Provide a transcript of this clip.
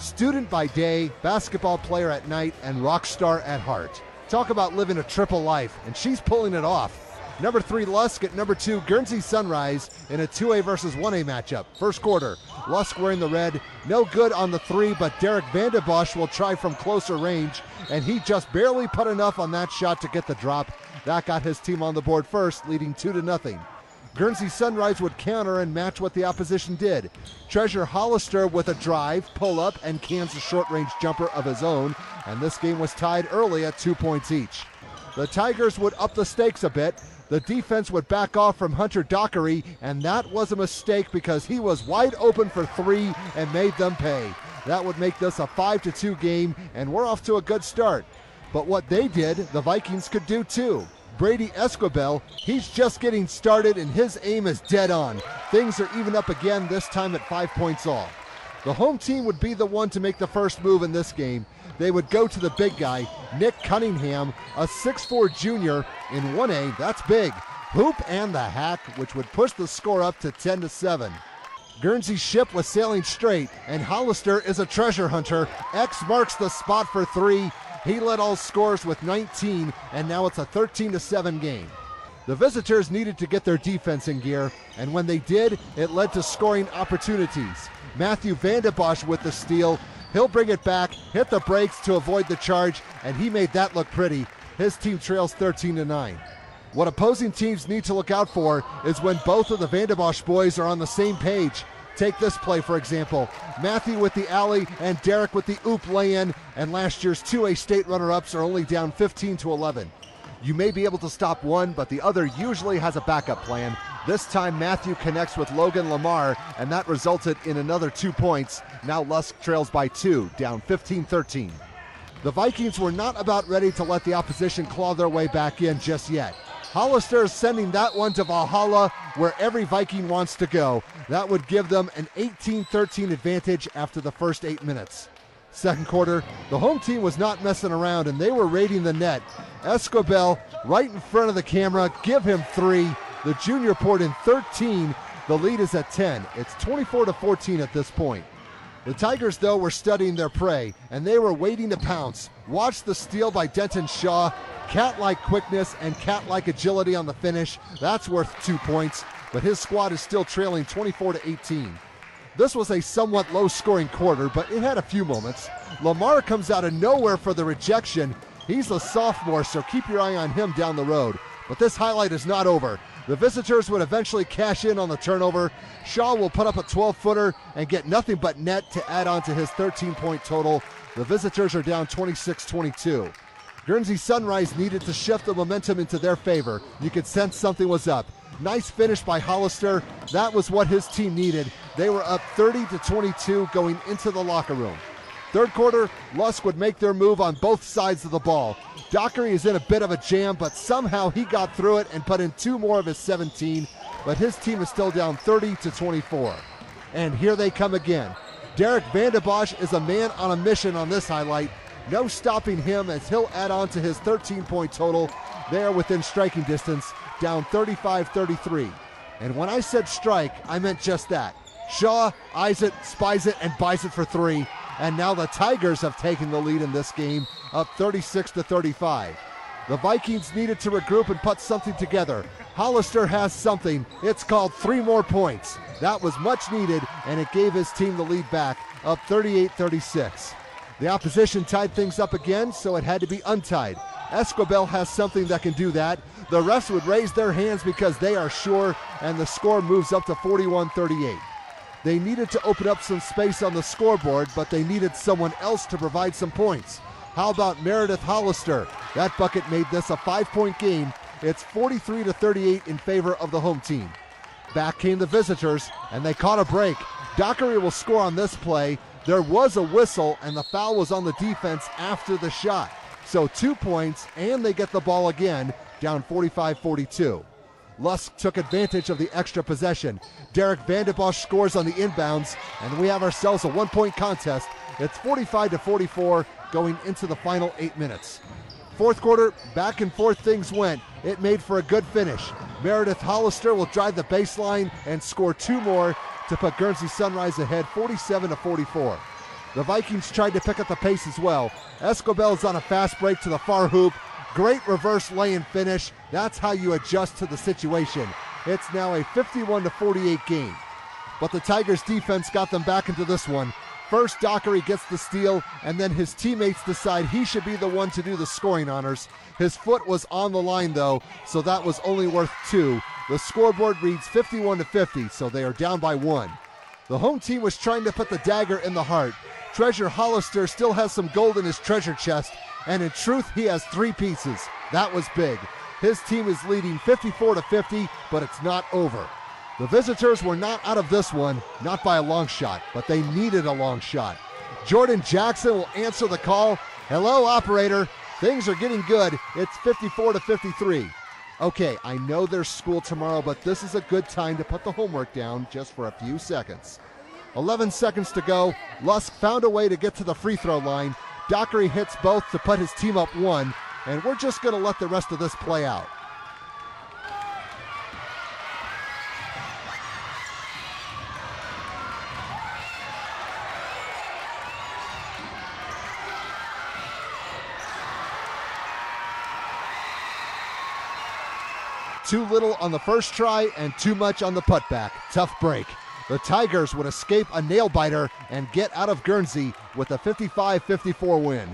Student by day, basketball player at night, and rock star at heart. Talk about living a triple life, and she's pulling it off. Number 3, Lusk at number 2, Guernsey-Sunrise in a 2A versus 1A matchup. First quarter, Lusk wearing the red. No good on the 3, but Derek Van de Bosch will try from closer range, and he just barely put enough on that shot to get the drop. That got his team on the board first, leading 2-0. Guernsey-Sunrise would counter and match what the opposition did. Treasure Hollister with a drive, pull-up, and cans a short-range jumper of his own, and this game was tied early at 2 points each. The Tigers would up the stakes a bit. The defense would back off from Hunter Dockery, and that was a mistake because he was wide open for 3 and made them pay. That would make this a 5-2 game, and we're off to a good start. But what they did, the Vikings could do too. Brady Esquibel, he's just getting started and his aim is dead on. Things are even up again, this time at 5 points all. The home team would be the one to make the first move in this game. They would go to the big guy, Nick Cunningham, a 6'4 junior in 1A, that's big. Hoop and the hack, which would push the score up to 10-7. Guernsey's ship was sailing straight, and Hollister is a treasure hunter. X marks the spot for 3. He led all scores with 19, and now it's a 13-7 game. The visitors needed to get their defense in gear, and when they did, it led to scoring opportunities. Matthew Van de Bosch with the steal. He'll bring it back, hit the brakes to avoid the charge, and he made that look pretty. His team trails 13-9. What opposing teams need to look out for is when both of the Van de Bosch boys are on the same page. Take this play, for example. Matthew with the alley and Derek with the oop lay-in, and last year's 2A state runner-ups are only down 15-11. You may be able to stop one, but the other usually has a backup plan. This time Matthew connects with Logan Lamar, and that resulted in another 2 points. Now Lusk trails by 2, down 15-13. The Vikings were not about ready to let the opposition claw their way back in just yet. Hollister is sending that one to Valhalla, where every Viking wants to go. That would give them an 18-13 advantage after the first 8 minutes. Second quarter, the home team was not messing around, and they were raiding the net. Esquibel, right in front of the camera, give him 3. The junior poured in 13. The lead is at 10. It's 24-14 at this point. The Tigers, though, were studying their prey, and they were waiting to pounce. Watch the steal by Denton Shaw. Cat-like quickness and cat-like agility on the finish. That's worth 2 points, but his squad is still trailing 24-18. This was a somewhat low-scoring quarter, but it had a few moments. Lamar comes out of nowhere for the rejection. He's a sophomore, so keep your eye on him down the road. But this highlight is not over. The visitors would eventually cash in on the turnover. Shaw will put up a 12-footer and get nothing but net to add on to his 13-point total. The visitors are down 26-22. Guernsey-Sunrise needed to shift the momentum into their favor. You could sense something was up. Nice finish by Hollister. That was what his team needed. They were up 30-22 going into the locker room. Third quarter, Lusk would make their move on both sides of the ball. Dockery is in a bit of a jam, but somehow he got through it and put in 2 more of his 17, but his team is still down 30-24. And here they come again. Derek Van de Bosch is a man on a mission on this highlight. No stopping him as he'll add on to his 13-point total. They are within striking distance, down 35-33. And when I said strike, I meant just that. Shaw eyes it, spies it, and buys it for 3. And now the Tigers have taken the lead in this game, up 36-35. The Vikings needed to regroup and put something together. Hollister has something. It's called 3 more points. That was much needed, and it gave his team the lead back, up 38-36. The opposition tied things up again, so it had to be untied. Esquibel has something that can do that. The refs would raise their hands because they are sure, and the score moves up to 41-38. They needed to open up some space on the scoreboard, but they needed someone else to provide some points. How about Meredith Hollister? That bucket made this a 5-point game. It's 43-38 in favor of the home team. Back came the visitors, and they caught a break. Dockery will score on this play. There was a whistle, and the foul was on the defense after the shot. So 2 points, and they get the ball again, down 45-42. Lusk took advantage of the extra possession. Derek Van de Bosch scores on the inbounds, and we have ourselves a 1-point contest. It's 45-44 going into the final 8 minutes. Fourth quarter, back and forth things went. It made for a good finish. Meredith Hollister will drive the baseline and score 2 more to put Guernsey-Sunrise ahead 47-44. The Vikings tried to pick up the pace as well. Escobel's on a fast break to the far hoop. Great reverse lay-in finish. That's how you adjust to the situation. It's now a 51-48 game. But the Tigers defense got them back into this one. First, Dockery gets the steal, and then his teammates decide he should be the one to do the scoring honors. His foot was on the line, though, so that was only worth 2. The scoreboard reads 51-50, so they are down by 1. The home team was trying to put the dagger in the heart. Treasure Hollister still has some gold in his treasure chest, and in truth, he has 3 pieces. That was big. His team is leading 54-50, but it's not over. The visitors were not out of this one, not by a long shot, but they needed a long shot. Jordan Jackson will answer the call. Hello, operator. Things are getting good. It's 54-53. Okay, I know there's school tomorrow, but this is a good time to put the homework down just for a few seconds. 11 seconds to go. Lusk found a way to get to the free throw line. Dockery hits both to put his team up 1, and we're just going to let the rest of this play out. Too little on the first try and too much on the putback. Tough break. The Tigers would escape a nail-biter and get out of Guernsey with a 55-54 win.